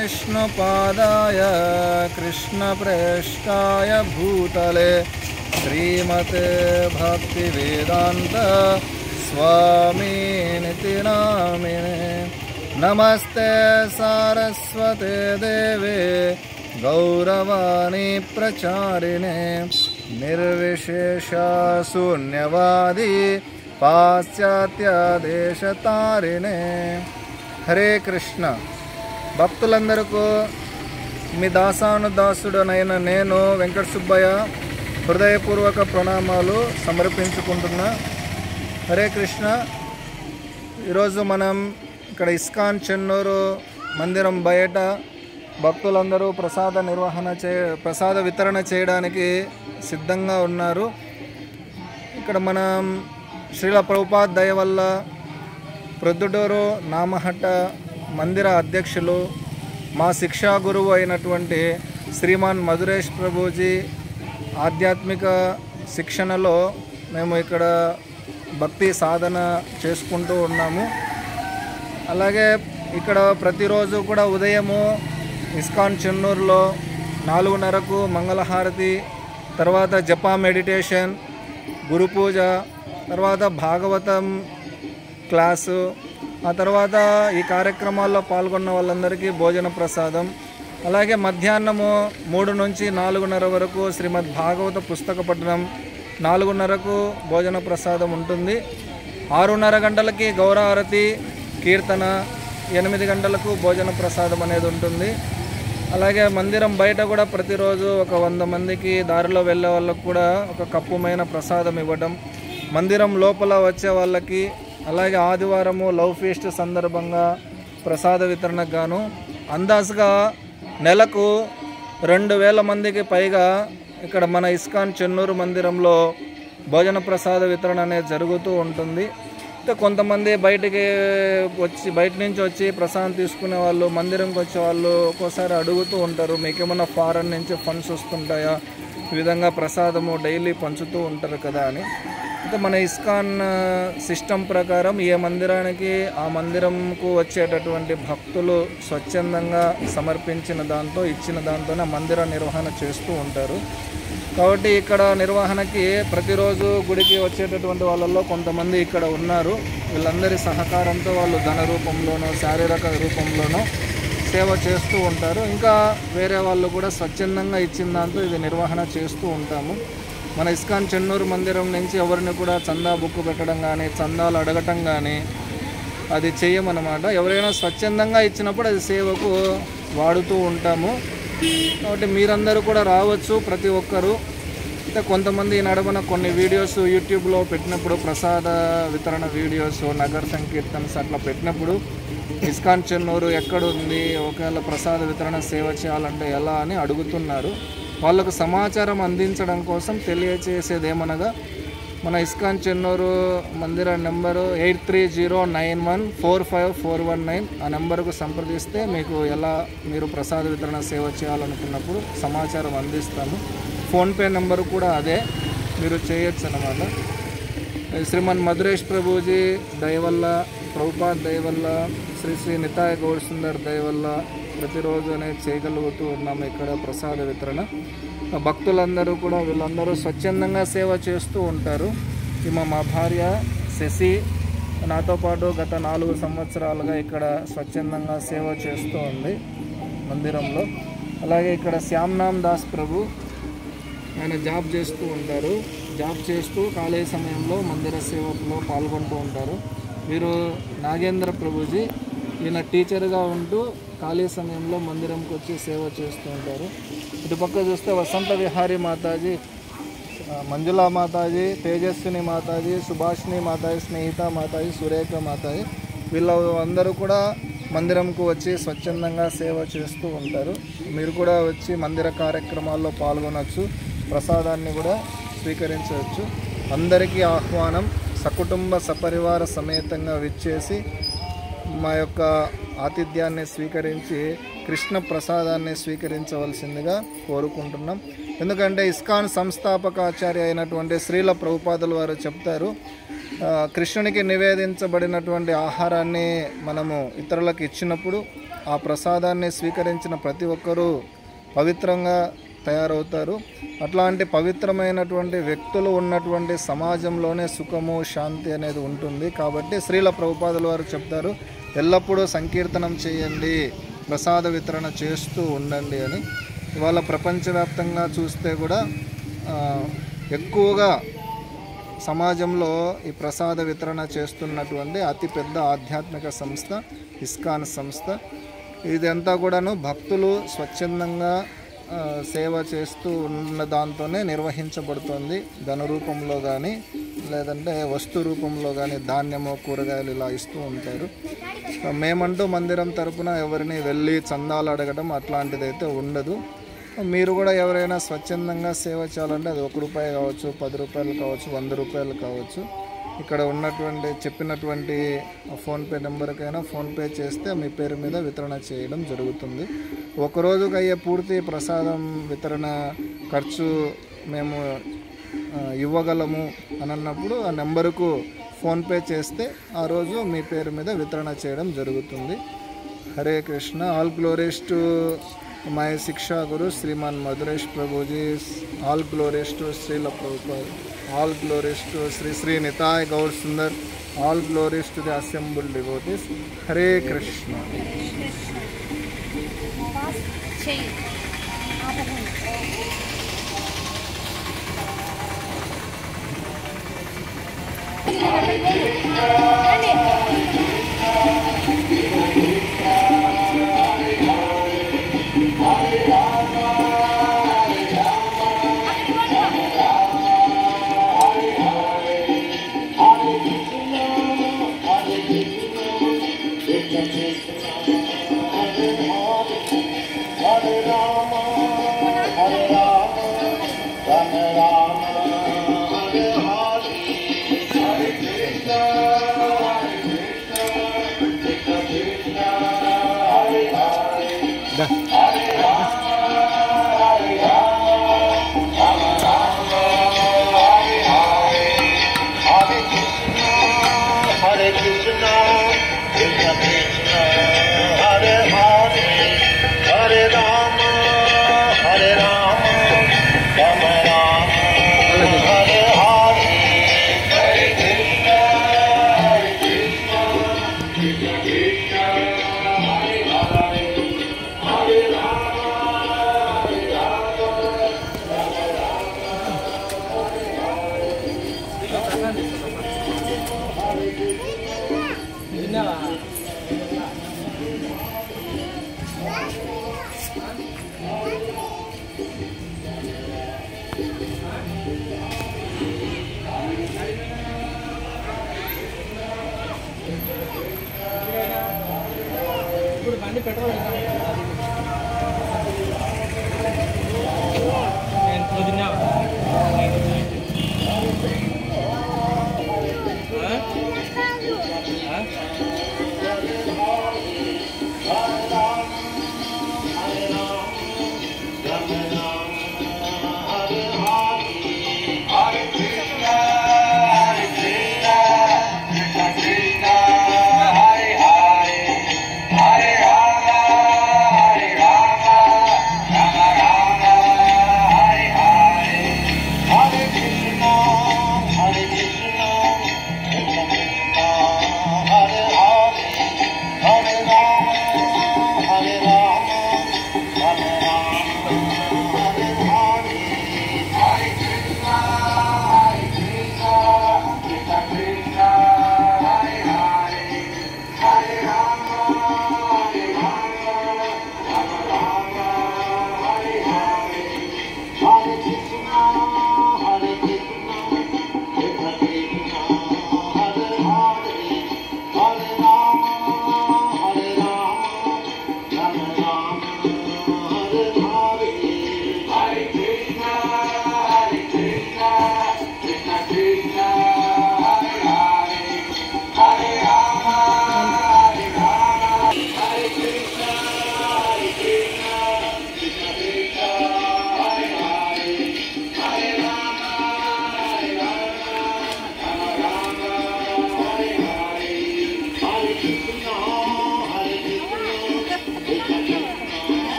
विष्णुपादाय कृष्णप्रेष्ठाय भूतले श्रीमते भक्तिवेदांत स्वामिनिति नामिने। नमस्ते सारस्वते देवे गौरवाणी प्रचारिणे निर्विशेष शून्यवादी पाश्चात्य देशतारिणे। हरे कृष्ण। భక్తులందరికీ మీ దాసానుదాసుడనైన నేను వెంకట సుబ్బయ్య హృదయపూర్వక ప్రణామాలు సమర్పించుకుంటున్నా. హరే కృష్ణ. ఈరోజు మనం ఇక్కడ ఇస్కాన్ చెన్నూరు మందిరం బయట భక్తులందరూ ప్రసాద వితరణ చేయడానికి సిద్ధంగా ఉన్నారు. ఇక్కడ మనం శ్రీల ప్రభుపాద్ దయ వల్ల ప్రొద్దుటూరు నామహట్ట మందిర అధ్యక్షులు మా శిక్షా గురువు అయినటువంటి శ్రీమాన్ మధురేష్ ప్రభుజీ ఆధ్యాత్మిక శిక్షణలో మేము ఇక్కడ భక్తి సాధన చేసుకుంటూ ఉన్నాము. అలాగే ఇక్కడ ప్రతిరోజు కూడా ఉదయము ఇస్కాన్ చెన్నూరులో 4:30కు మంగళహారతి, తర్వాత జపా మెడిటేషన్, గురు పూజ, తర్వాత భాగవతం క్లాసు, ఆ తర్వాత ఈ కార్యక్రమాల్లో పాల్గొన్న వాళ్ళందరికీ భోజన ప్రసాదం. అలాగే మధ్యాహ్నము 3 నుంచి 4:30 వరకు శ్రీమద్ భాగవత పుస్తక పఠనం, 4:30కు భోజన ప్రసాదం ఉంటుంది. 6:30 గంటలకి గౌరహారతి కీర్తన, 8 గంటలకు భోజన ప్రసాదం అనేది ఉంటుంది. అలాగే మందిరం బయట కూడా ప్రతిరోజు ఒక 100 మందికి దారిలో వెళ్ళే వాళ్ళకు కూడా ఒక కప్పుమైన ప్రసాదం ఇవ్వడం, మందిరం లోపల వచ్చే వాళ్ళకి, అలాగే ఆదివారము లవ్ ఫీస్ట్ సందర్భంగా ప్రసాద వితరణకు గాను అందాజుగా నెలకు 2000 మందికి పైగా ఇక్కడ మన ఇస్కాన్ చెన్నూరు మందిరంలో భోజన ప్రసాద వితరణ అనేది జరుగుతూ ఉంటుంది. కొంతమంది బయట నుంచి వచ్చి ప్రసాదం తీసుకునే వాళ్ళు, మందిరంకి వచ్చే వాళ్ళు ఒక్కోసారి అడుగుతూ ఉంటారు, మీకేమన్నా ఫారెన్ నుంచి ఫండ్స్ వస్తుంటాయా, ఈ విధంగా ప్రసాదము డైలీ పంచుతూ ఉంటారు కదా అని. అయితే మన ఇస్కాన్ సిస్టమ్ ప్రకారం ఏ మందిరానికి ఆ మందిరంకు వచ్చేటటువంటి భక్తులు స్వచ్ఛందంగా సమర్పించిన దాంతో ఇచ్చిన దాంతోనే మందిర నిర్వహణ చేస్తూ ఉంటారు. కాబట్టి ఇక్కడ నిర్వహణకి ప్రతిరోజు గుడికి వచ్చేటటువంటి వాళ్ళల్లో కొంతమంది ఇక్కడ ఉన్నారు. వీళ్ళందరి సహకారంతో వాళ్ళు ధన రూపంలోనో శారీరక రూపంలోనో సేవ చేస్తూ ఉంటారు. ఇంకా వేరే వాళ్ళు కూడా స్వచ్ఛందంగా ఇచ్చిన దాంతో ఇది నిర్వహణ చేస్తూ ఉంటాము. మన ఇస్కాన్ చెన్నూరు మందిరం నుంచి ఎవరిని కూడా చందా బుక్కు పెట్టడం కానీ, చందాలు అడగటం కానీ అది చేయమన్నమాట. ఎవరైనా స్వచ్ఛందంగా ఇచ్చినప్పుడు అది సేవకు వాడుతూ ఉంటాము. కాబట్టి మీరందరూ కూడా రావచ్చు, ప్రతి ఒక్కరూ. అయితే కొంతమంది ఈ నడవన కొన్ని వీడియోస్ యూట్యూబ్లో పెట్టినప్పుడు, ప్రసాద వితరణ వీడియోస్, నగర సంకీర్తన్స్ అట్లా పెట్టినప్పుడు ఇస్కాన్ చెన్నూరు ఎక్కడుంది, ఒకవేళ ప్రసాద వితరణ సేవ చేయాలంటే ఎలా అని అడుగుతున్నారు. వాళ్ళకు సమాచారం అందించడం కోసం తెలియచేసేది ఏమనగా, మన ఇస్కాన్ చెన్నూరు మందిర నెంబరు 8309145419. ఆ నెంబర్కు సంప్రదిస్తే మీకు ఎలా మీరు ప్రసాద వితరణ సేవ చేయాలనుకున్నప్పుడు సమాచారం అందిస్తాము. ఫోన్పే నెంబరు కూడా అదే, మీరు చేయొచ్చు అన్నమాట. శ్రీమన్ మధురేష్ ప్రభుజీ దయవల్ల, ప్రభుపాద్ దయవల్ల, శ్రీ శ్రీ నితాయ గౌడ్ సుందర్ దయవల్ల ప్రతిరోజు అనేది చేయగలుగుతూ ఉన్నాము ఇక్కడ ప్రసాద వితరణ. భక్తులందరూ కూడా వీళ్ళందరూ స్వచ్ఛందంగా సేవ చేస్తూ ఉంటారు. మా భార్య శశి నాతో పాటు గత 4 సంవత్సరాలుగా ఇక్కడ స్వచ్ఛందంగా సేవ చేస్తూ ఉంది మందిరంలో. అలాగే ఇక్కడ శ్యామ్నామ్ దాస్ ప్రభు, ఆయన జాబ్ చేస్తూ ఉంటారు. జాబ్ చేస్తూ ఖాళీ సమయంలో మందిర సేవలో పాల్గొంటూ ఉంటారు. వీరు నాగేంద్ర ప్రభుజీ, ఈయన టీచర్గా ఉంటూ ఖాళీ సమయంలో మందిరంకి వచ్చి సేవ చేస్తూ ఉంటారు. ఇటుపక్క చూస్తే వసంత విహారీ మాతాజీ, మంజులా మాతాజీ, తేజస్విని మాతాజీ, సుభాషిణి మాతాజీ, స్నేహిత మాతాజీ, సురేఖ మాతాజీ, వీళ్ళందరూ కూడా మందిరంకు వచ్చి స్వచ్ఛందంగా సేవ చేస్తూ ఉంటారు. మీరు కూడా వచ్చి మందిర కార్యక్రమాల్లో పాల్గొనవచ్చు, ప్రసాదాన్ని కూడా స్వీకరించవచ్చు. అందరికీ ఆహ్వానం. సకుటుంబ సపరివార సమేతంగా విచ్చేసి మా యొక్క ఆతిథ్యాన్ని స్వీకరించి కృష్ణ ప్రసాదాన్ని స్వీకరించవలసిందిగా కోరుకుంటున్నాం. ఎందుకంటే ఇస్కాన్ సంస్థాపకాచార్య అయినటువంటి శ్రీల ప్రభుపాదుల వారు చెప్తారు, కృష్ణునికి నివేదించబడినటువంటి ఆహారాన్ని మనము ఇతరులకు ఇచ్చినప్పుడు ఆ ప్రసాదాన్ని స్వీకరించిన ప్రతి ఒక్కరూ పవిత్రంగా తయారవుతారు. అట్లాంటి పవిత్రమైనటువంటి వ్యక్తులు ఉన్నటువంటి సమాజంలోనే సుఖము శాంతి అనేది ఉంటుంది. కాబట్టి శ్రీల ప్రభుపాదుల వారు చెప్తారు, ఎల్లప్పుడూ సంకీర్తనం చేయండి, ప్రసాద వితరణ చేస్తూ ఉండండి అని. ఇవాళ ప్రపంచవ్యాప్తంగా చూస్తే కూడా ఎక్కువగా సమాజంలో ఈ ప్రసాద వితరణ చేస్తున్నటువంటి అతిపెద్ద ఆధ్యాత్మిక సంస్థ ఇస్కాన్ సంస్థ. ఇదంతా కూడాను భక్తులు స్వచ్ఛందంగా సేవ చేస్తూ ఉన్న దాంతోనే నిర్వహించబడుతుంది. ధన రూపంలో కానీ లేదంటే వస్తు రూపంలో కానీ ధాన్యము కూరగాయలు ఇలా ఇస్తూ ఉంటారు. మేమంటూ మందిరం తరపున ఎవరిని వెళ్ళి చందాలు అడగడం అట్లాంటిది అయితే ఉండదు. మీరు కూడా ఎవరైనా స్వచ్ఛందంగా సేవ చేయాలంటే అది 1 రూపాయి కావచ్చు, 10 రూపాయలు కావచ్చు, 100 రూపాయలు కావచ్చు. ఇక్కడ ఉన్నటువంటి చెప్పినటువంటి ఫోన్పే నెంబర్కైనా ఫోన్పే చేస్తే మీ పేరు మీద వితరణ చేయడం జరుగుతుంది. ఒకరోజుకి అయ్యే పూర్తి ప్రసాదం వితరణ ఖర్చు మేము ఇవ్వగలము అని అన్నప్పుడు ఆ నెంబరుకు ఫోన్పే చేస్తే ఆ రోజు మీ పేరు మీద వితరణ చేయడం జరుగుతుంది. Hare Krishna. All glories to my shiksha guru Shriman Madhuresh Prabhuji. All glories to Srila Prabhupada. All glories to Sri Sri Nitai Gaur Sundar. All glories to the assembled devotees. Hare Krishna.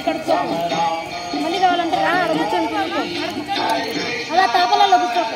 కడుక్కో మళ్ళీ కావాలంటే కూర్చొని కూర్చో అలా తాపలలో కూర్చోకు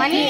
మనీ